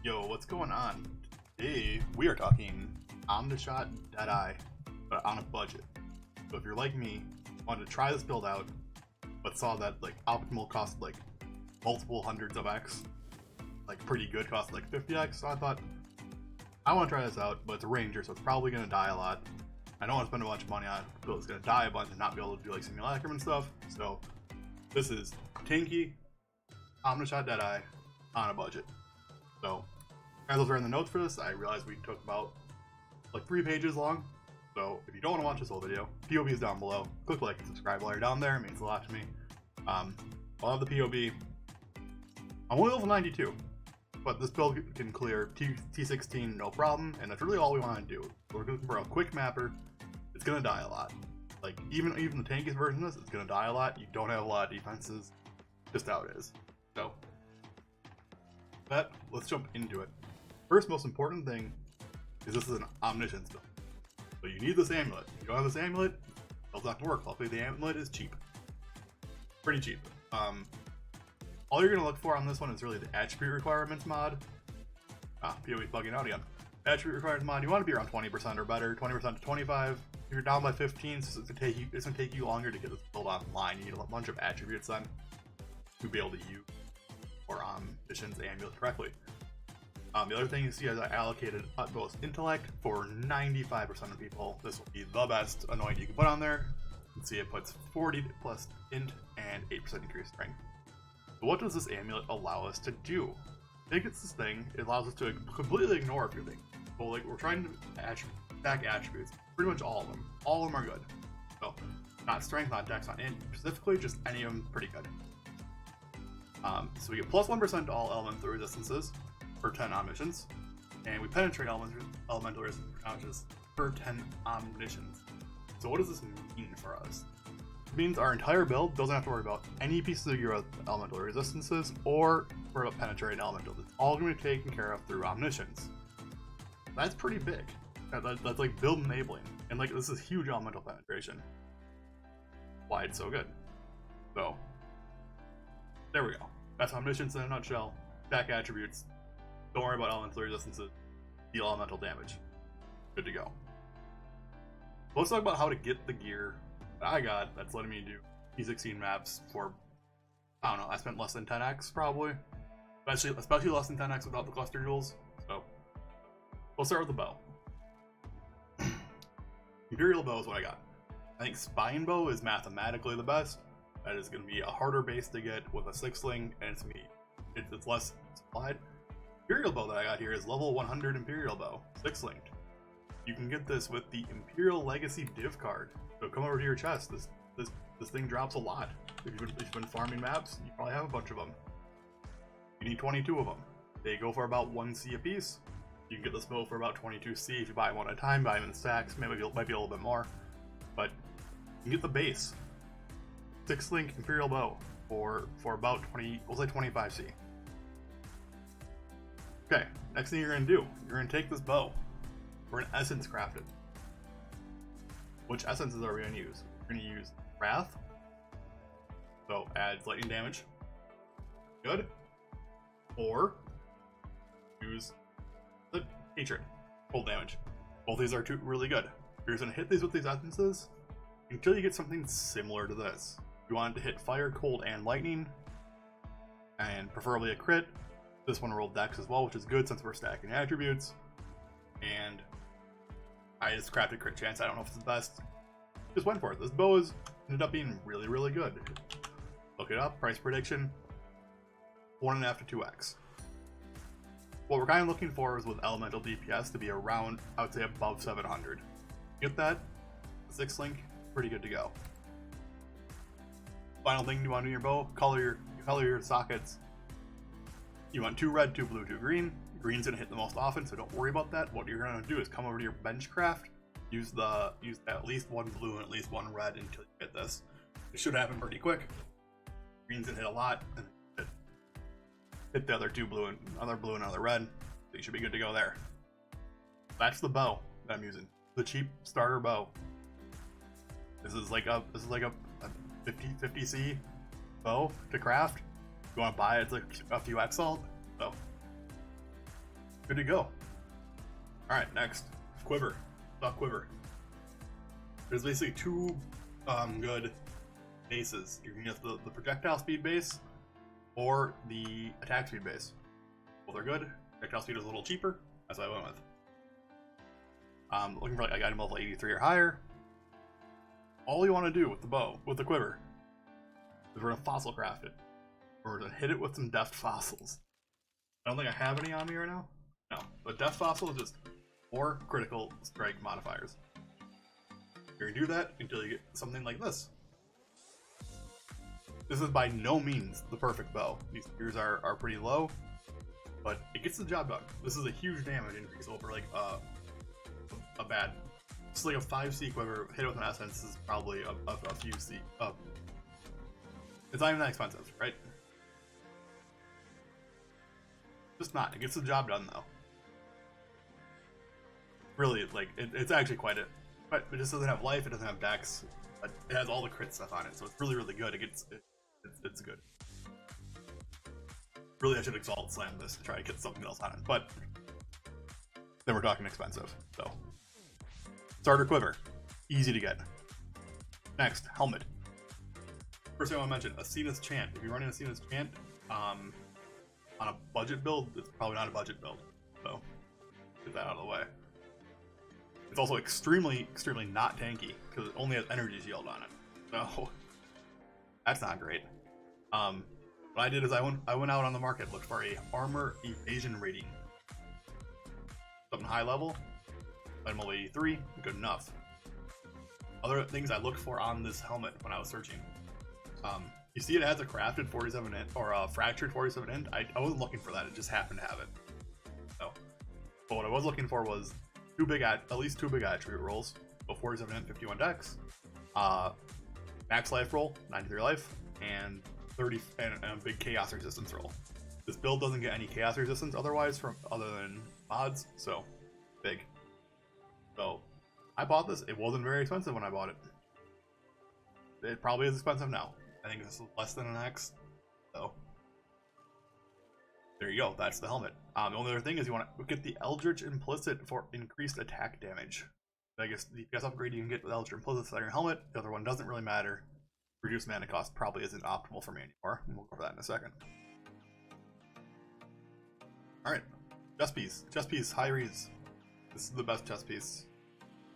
Yo, what's going on? Today we are talking OMNISHOT Deadeye, but on a budget. So if you're like me, wanted to try this build out, but saw that like optimal cost like multiple hundreds of X, like pretty good cost like 50X, so I thought I want to try this out, but it's a ranger, so it's probably going to die a lot. I don't want to spend a bunch of money on it, because it's going to die a bunch and not be able to do like simulacrum and stuff. So this is tanky OMNISHOT Deadeye on a budget. So as I was writing the notes for this, I realized we took about like 3 pages long. So if you don't want to watch this whole video, POV is down below. Click like and subscribe while you're down there. It means a lot to me. I'll have the POV. I'm only level 92, but this build can clear T16 no problem, and that's really all we want to do. We're looking for a quick mapper. It's gonna die a lot. Like even the tankiest version of this, it's gonna die a lot. You don't have a lot of defenses. Just how it is. So let's jump into it. First, most important thing is this is an omniscience build. So you need this amulet. If you don't have this amulet, it's not gonna work. Luckily, the amulet is cheap. Pretty cheap. All you're gonna look for on this one is really the attribute requirements mod. PoE bugging out again. Attribute requirements mod, you want to be around 20% or better, 20% to 25. If you're down by 15, so it's gonna take you longer to get this build online. You need a bunch of attributes then to be able to use or missions amulet correctly. The other thing is, I allocated utmost intellect for 95% of people. This will be the best anointing you can put on there. You can see it puts 40 plus int and 8% increased strength. But what does this amulet allow us to do? I think it's this thing. It allows us to completely ignore a few things. So like we're trying to stack attributes. Pretty much all of them. All of them are good. So not strength, not dex, not int. Specifically, just any of them pretty good. So we get plus 1% to all elemental resistances for 10 omniscience, and we penetrate elemental resistances for 10 omniscience. So what does this mean for us? It means our entire build doesn't have to worry about any pieces of your elemental resistances or for penetrating elemental. It's all going to be taken care of through omniscience. That's pretty big. That's like build enabling, and like this is huge elemental penetration. Why it's so good. So there we go. That's omniscience in a nutshell. Stack attributes. Don't worry about elemental resistances. Deal elemental damage. Good to go. Let's talk about how to get the gear that I got that's letting me do T16 maps for, I don't know, I spent less than 10x probably. Especially less than 10x without the cluster jewels. So we'll start with the bow. Imperial bow is what I got. I think spine bow is mathematically the best. That is going to be a harder base to get with a 6-link, and it's less supplied. Imperial bow that I got here is level 100 Imperial bow, 6-linked. You can get this with the Imperial Legacy div card. So come over to your chest. This thing drops a lot. If you've been farming maps, you probably have a bunch of them. You need 22 of them. They go for about 1C a piece. You can get this bow for about 22C if you buy one at a time. Buy them in stacks. Maybe it might be a little bit more, but you can get the base 6-link Imperial bow for about 25C. Okay, next thing you're gonna do, you're gonna take this bow. We're gonna essence craft it. Which essences are we gonna use? We're gonna use Wrath, so adds lightning damage. Good. Or use the Hatred, cold damage. Both these are really good. You're just gonna hit these with these essences until you get something similar to this. You want it to hit fire, cold, and lightning, and preferably a crit. This one rolled dex as well, which is good since we're stacking attributes. And I just crafted crit chance. I don't know if it's the best. Just went for it. This bow ended up being really, really good. Look it up. Price prediction 1.5 to 2x. What we're kind of looking for is with elemental DPS to be around, I would say, above 700. Get that? 6-link, pretty good to go. Final thing you want to do in your bow, color your sockets. You want 2 red, 2 blue, 2 green. Green's gonna hit the most often, so don't worry about that. What you're gonna do is come over to your bench craft, use at least 1 blue and at least 1 red until you get this. It should happen pretty quick. Green's gonna hit a lot, and hit the other 2 blue and another red. So you should be good to go there. That's the bow that I'm using. The cheap starter bow. This is like a 50C bow to craft. If you want to buy it, it's like a few X salt. So good to go. Alright, next. Quiver. Stop Quiver. There's basically two good bases. You can get the projectile speed base or the attack speed base. Both are good. Projectile speed is a little cheaper. That's what I went with. Looking for like item level 83 or higher. All you want to do with the bow, with the quiver, is we're gonna fossil craft it. We're gonna hit it with some deft fossils. I don't think I have any on me right now. No, but deft fossil is just more critical strike modifiers. You're gonna do that until you get something like this. This is by no means the perfect bow. These spears are pretty low, but it gets the job done. This is a huge damage increase over like a bad. It's like a 5C quiver hit with an essence is probably a few C. It's not even that expensive, right? Just not. It gets the job done though. Really, like it's actually quite it. But it just doesn't have life. It doesn't have dex. But it has all the crit stuff on it, so it's really good. It's good. Really, I should exalt slam this to try to get something else on it, but then we're talking expensive. So starter quiver, easy to get. Next, helmet. First thing I want to mention, Asena's Chant. If you're running Asena's Chant on a budget build, it's probably not a budget build. So get that out of the way. It's also extremely not tanky because it only has energy shield on it. So that's not great. What I did is I went out on the market, looked for a armor evasion rating. Something high level. Item level 83, good enough. Other things I looked for on this helmet when I was searching. You see it has a crafted 47 int or a fractured 47 int. I wasn't looking for that, it just happened to have it. So, but what I was looking for was at least two big attribute rolls. So 47 int, 51 dex, max life roll, 93 life, and 30 and a big chaos resistance roll. This build doesn't get any chaos resistance otherwise from other than mods, so big. So I bought this. It wasn't very expensive when I bought it. It probably is expensive now. I think this is less than an X. So there you go. That's the helmet. The only other thing is you want to get the Eldritch Implicit for increased attack damage. I guess the best upgrade you can get with Eldritch Implicit on your helmet. The other one doesn't really matter. Reduced mana cost probably isn't optimal for me anymore. We'll go over that in a second. Alright. Chest piece. Chest piece. High Rees. This is the best chest piece.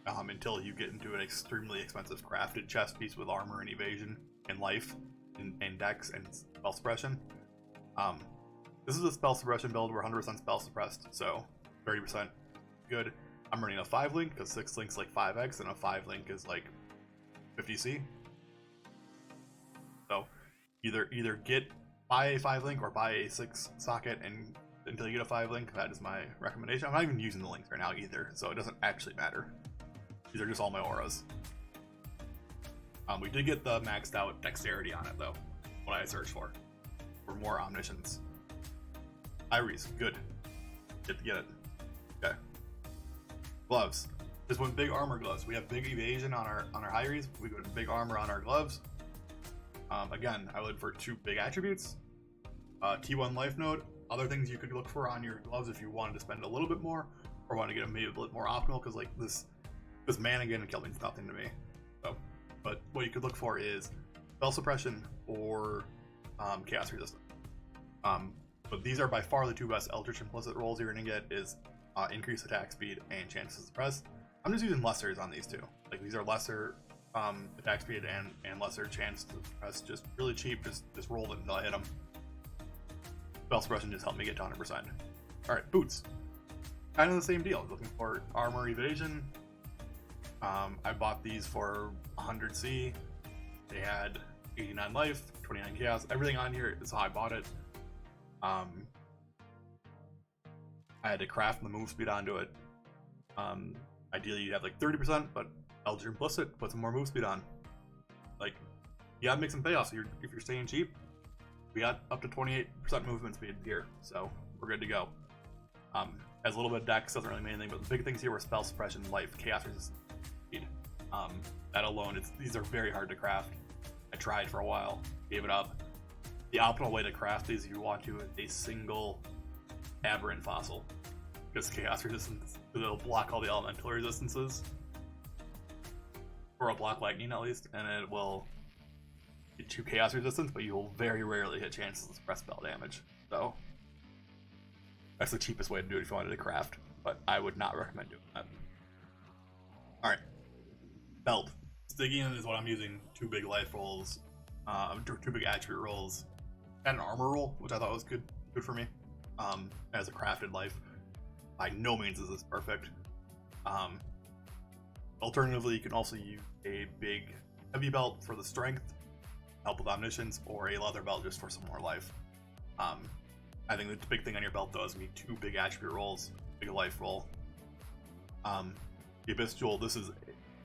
Until you get into an extremely expensive crafted chest piece with armor and evasion and life and dex and spell suppression. This is a spell suppression build. We're 100% spell suppressed, so 30% good. I'm running a 5-link because 6-link's like 5x and a 5-link is like 50c. So either buy a 5-link or buy a 6 socket and until you get a 5-link. That is my recommendation. I'm not even using the links right now either, so it doesn't actually matter. These are just all my auras. We did get the maxed out dexterity on it though, what I searched for more omniscience. Iris, good. Get it. Okay. Gloves. Just went big armor gloves. We have big evasion on our Iris. We go big armor on our gloves. Again, I would for 2 big attributes. T1 life node. Other things you could look for on your gloves if you wanted to spend a little bit more or want to get them maybe a bit more optimal, because like this mana again kill means nothing to me. So, but what you could look for is spell suppression or chaos resistance. But these are by far the 2 best Eldritch Implicit rolls you're gonna get is increased attack speed and chance to suppress. I'm just using lessers on these 2. Like these are lesser attack speed and lesser chance to suppress, just really cheap, just roll them until I hit them. Spell suppression just helped me get to 100%. Alright, boots. Kind of the same deal. Looking for armor evasion. I bought these for 100C. They had 89 life, 29 chaos. Everything on here is how I bought it. I had to craft the move speed onto it. Ideally you'd have like 30%, but Eldritch Implicit put some more move speed on. Like, you gotta make some payoffs if you're staying cheap. We got up to 28% movement speed here, so we're good to go. Has a little bit of dex, doesn't really mean anything, but the big things here were spell suppression, life, chaos resistance, speed. That alone, these are very hard to craft. I tried for a while, gave it up. The optimal way to craft these, if you want to, is a single aberrant fossil. Just chaos resistance. It'll block all the elemental resistances. Or it'll block lightning at least, and it will get you chaos resistance, but you will very rarely hit chances to suppress spell damage. So that's the cheapest way to do it if you wanted to craft, but I would not recommend doing that. Alright. Belt. Stygian is what I'm using. 2 big life rolls, 2 big attribute rolls, and an armor roll, which I thought was good for me. As a crafted life. By no means is this perfect. Alternatively, you can also use a big heavy belt for the strength, help with omniscience, or a leather belt just for some more life. I think the big thing on your belt though is you need 2 big attribute rolls, big life roll. The Abyss Jewel, this is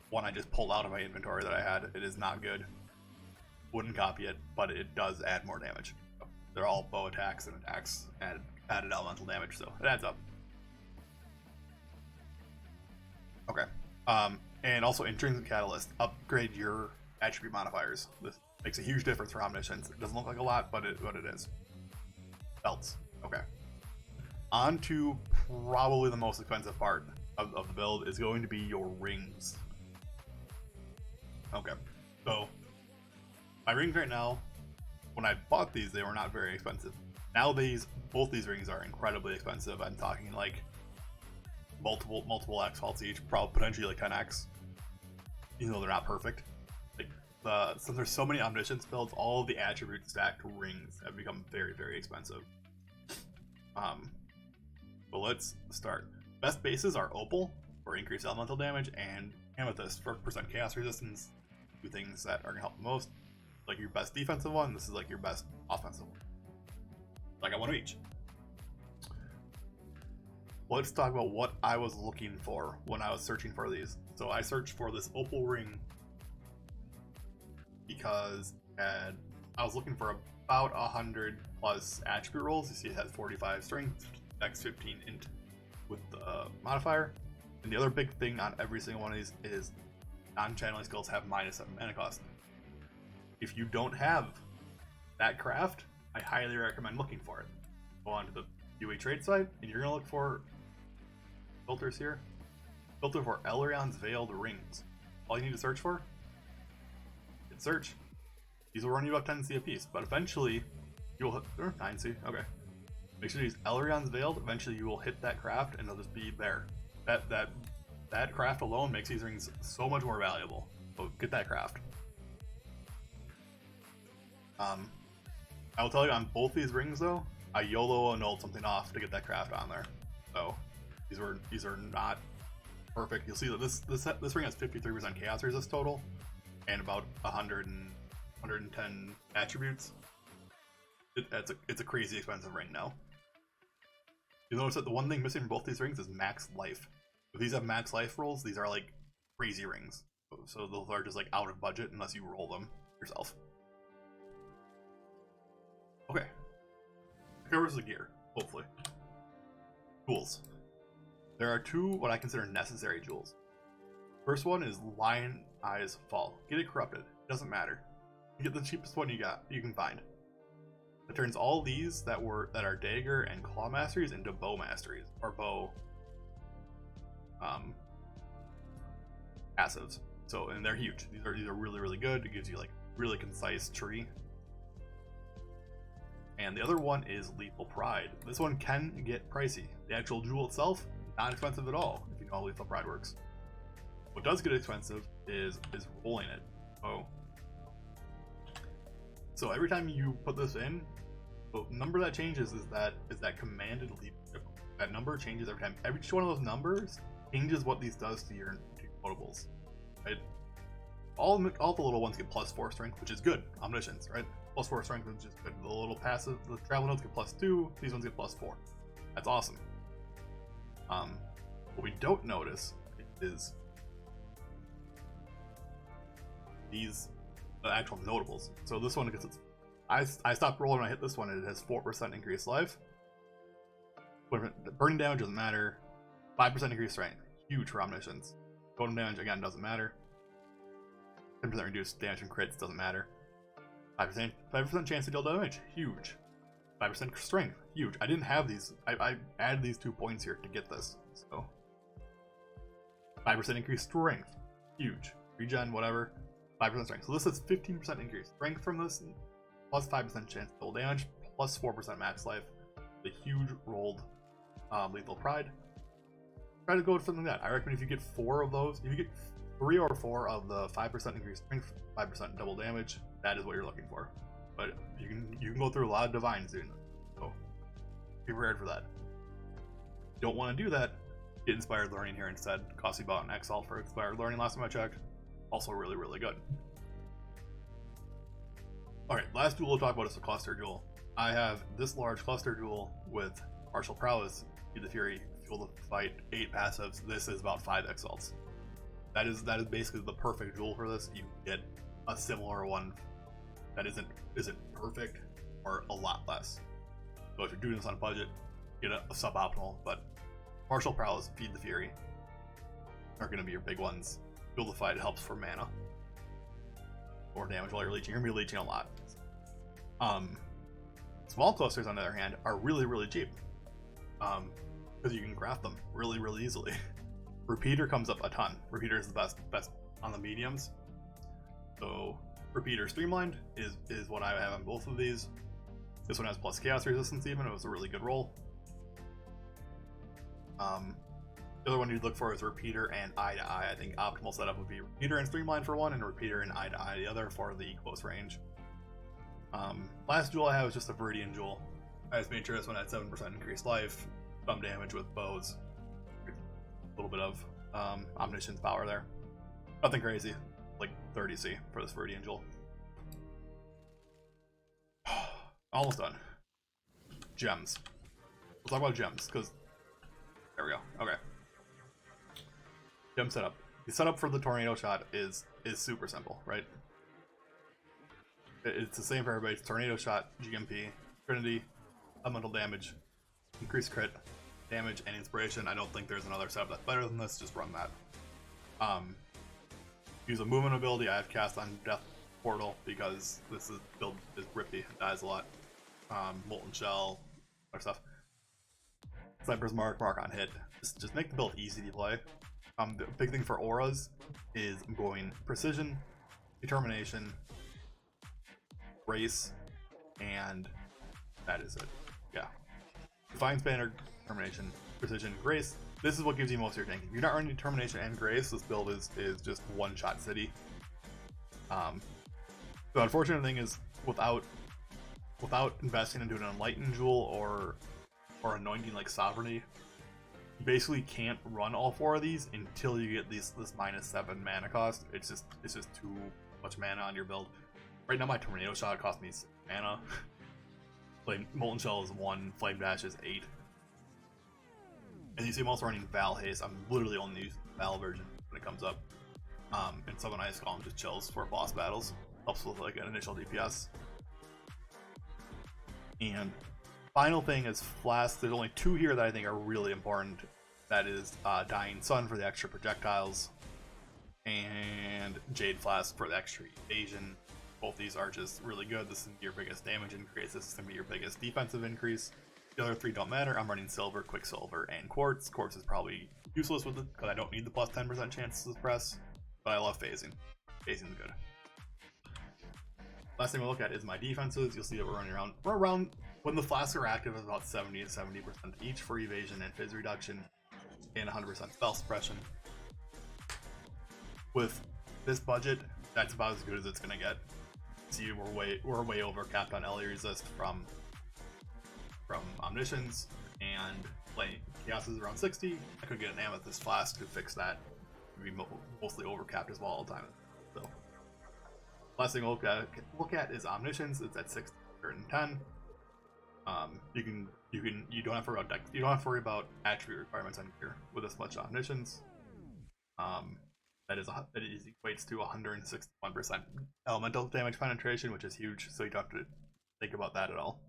one I just pulled out of my inventory that I had. It is not good. Wouldn't copy it, but it does add more damage. They're all bow attacks and attacks and added elemental damage, so it adds up. Okay. And also Intrinsic Catalyst. Upgrade your attribute modifiers. This makes a huge difference for Omniscience. It doesn't look like a lot, but it is. Belts. Okay. On to probably the most expensive part of the build is going to be your rings. Okay. So, my rings right now, when I bought these, they were not very expensive. Now both these rings are incredibly expensive. I'm talking like multiple X faults each, probably potentially like 10x. Even though they're not perfect. Like since there's so many omniscience builds, all of the attribute stacked rings have become very, very expensive. But let's start. Best bases are Opal for increased elemental damage and Amethyst for % chaos resistance. 2 things that are gonna help the most. Like your best defensive one, this is like your best offensive one. Like I got 1 of each. Let's talk about what I was looking for when I was searching for these. So I searched for this Opal ring because I was looking for about 100 plus attribute rolls. You see it has 45 strength, dex 15 int with the modifier. And the other big thing on every single one of these is non-channeling skills have -7 mana cost. If you don't have that craft, I highly recommend looking for it. Go onto the UA trade site, and you're going to look for filters here. Filter for Elrion's Veiled Rings. All you need to search for, hit search. These will run you about 10C a piece, but eventually you'll hit 9C. Okay. Make sure to use Elrion's Veiled. Eventually you will hit that craft, and they'll just be there. That craft alone makes these rings so much more valuable. So get that craft. I will tell you on both these rings though, I YOLO annulled something off to get that craft on there. So these are not perfect. You'll see that this ring has 53% chaos resist total and about 110 attributes. It's a crazy expensive ring now. You'll notice that the one thing missing from both these rings is max life. If these have max life rolls, these are like crazy rings. So those are just like out of budget unless you roll them yourself. Okay. That covers the gear, hopefully. Tools. There are 2 what I consider necessary jewels. First one is Lion Eyes Fall. Get it corrupted. It doesn't matter. You get the cheapest one you can find. It turns all these that are dagger and claw masteries into bow masteries or bow passives. So and they're huge. These are really, really good. It gives you like really concise tree. And the other one is Lethal Pride. This one can get pricey. The actual jewel itself, not expensive at all, if you know how Lethal Pride works. What does get expensive is rolling it. So every time you put this in, the number that changes is that commanded leadership. That number changes every time. Each one of those numbers changes what these does to your notables. Right? All the little ones get +4 strength, which is good. Omniscience, right? +4 strength is just good. The little passive, the travel notes get +2. These ones get +4. That's awesome. What we don't notice is the actual notables. So this one gets I stopped rolling when I hit this one, and it has 4% increased life. Burning damage doesn't matter. 5% increased strength, huge for omniscience. Totem damage again doesn't matter. 10% reduced damage from crits doesn't matter. 5% chance to deal damage, huge. 5% strength, huge. I didn't have these. I added these 2 points here to get this. So 5% increased strength, huge. Regen, whatever. 5% strength. So this is 15% increase strength from this, plus 5% chance to double damage, plus 4% max life. The huge rolled lethal pride. Try to go with something like that. I recommend if you get 4 of those, if you get 3 or 4 of the 5% increased strength, 5% double damage, that is what you're looking for. But you can go through a lot of divines doing that, so be prepared for that. If you don't want to do that, get inspired learning here instead. Costs you about an Exile for inspired learning last time I checked. Also really, really good. Alright, last duel we'll talk about is the cluster duel. I have this large cluster duel with partial prowess, Feed the Fury, Fuel the Fight, 8 passives. This is about 5 Exiles. That is basically the perfect duel for this. You get a similar one that isn't perfect or a lot less. So if you're doing this on a budget, get a suboptimal, but partial prowess, Feed the Fury are going to be your big ones. Fuel the Fight helps for mana or damage while you're leeching. You're going to be leeching a lot. Small clusters, on the other hand, are really, really cheap because you can craft them really, really easily. Repeater comes up a ton. Repeater is the best on the mediums. So Repeater Streamlined is what I have on both of these. This one has plus chaos resistance even. It was a really good roll. The other one you'd look for is Repeater and Eye to Eye. I think optimal setup would be Repeater and Streamlined for one, and Repeater and Eye to Eye the other for the close range. Last jewel I have was just a Viridian jewel. I just made sure this one had 7% increased life, some damage with bows, a little bit of Omniscience power there. Nothing crazy, like 30C for this Viridian jewel. Almost done. Gems. We'll talk about gems, because there we go. Okay. Gem setup. The setup for the Tornado Shot is super simple, right? It's the same for everybody. It's Tornado Shot, GMP, Trinity, elemental damage, increased crit, damage, and inspiration. I don't think there's another setup that's better than this. Just run that. Use a movement ability. I have cast on Death Portal because this build is rippy, dies a lot. Molten Shell, other stuff. Sniper's Mark, Mark on hit. Just make the build easy to play. The big thing for auras is I'm going Precision, Determination, Grace, and that is it. Yeah. Defiance Banner, Determination, Precision, Grace. This is what gives you most of your tanking. If you're not running Determination and Grace, this build is just one-shot city. The unfortunate thing is without investing into an Enlightened Jewel or anointing like Sovereignty, you basically can't run all 4 of these until you get this -7 mana cost. It's just too much mana on your build. Right now my Tornado Shot cost me 6 mana. Molten Shell is 1, Flame Dash is 8. And you see I'm also running Val Haste. I'm literally only using the Val version when it comes up. And Summon Ice Golem just chills for boss battles. Helps with like an initial DPS. And final thing is Flask. There's only 2 here that I think are really important. That is Dying Sun for the extra projectiles, and Jade Flask for the extra evasion. Both these are just really good. This is your biggest damage increase. This is going to be your biggest defensive increase. The other 3 don't matter. I'm running Silver, Quicksilver, and Quartz. Quartz is probably useless with it because I don't need the plus 10% chance to suppress, but I love phasing. Phasing is good. Last thing we'll look at is my defenses. You'll see that we're around when the flasks are active, is about 70 to 70% each for evasion and phys reduction, and 100% spell suppression. With this budget, that's about as good as it's gonna get. See, we're way over capped on LE resist from Omniscience, and Chaos is around 60. I could get an Amethyst Flask to fix that. It'd be mostly over capped as well all the time. So last thing we'll look at is Omniscience. It's at 610. You don't have to worry about you don't have to worry about attribute requirements on here with this much Omniscience. That equates to 161% elemental damage penetration, which is huge. So you don't have to think about that at all.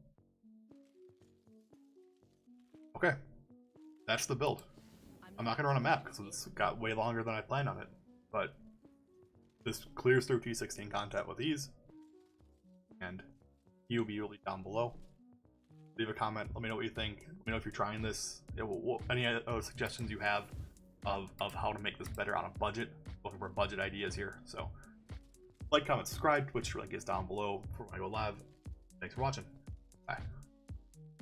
Okay, that's the build. I'm not gonna run a map because it's got way longer than I planned on it, but this clears through T16 content with ease, and you'll be really down below. leave a comment. Let me know what you think. Let me know if you're trying this. Any other suggestions you have of how to make this better on a budget. Looking for budget ideas here. So like, comment, subscribe. Twitch link is down below for when I go live. Thanks for watching. Bye.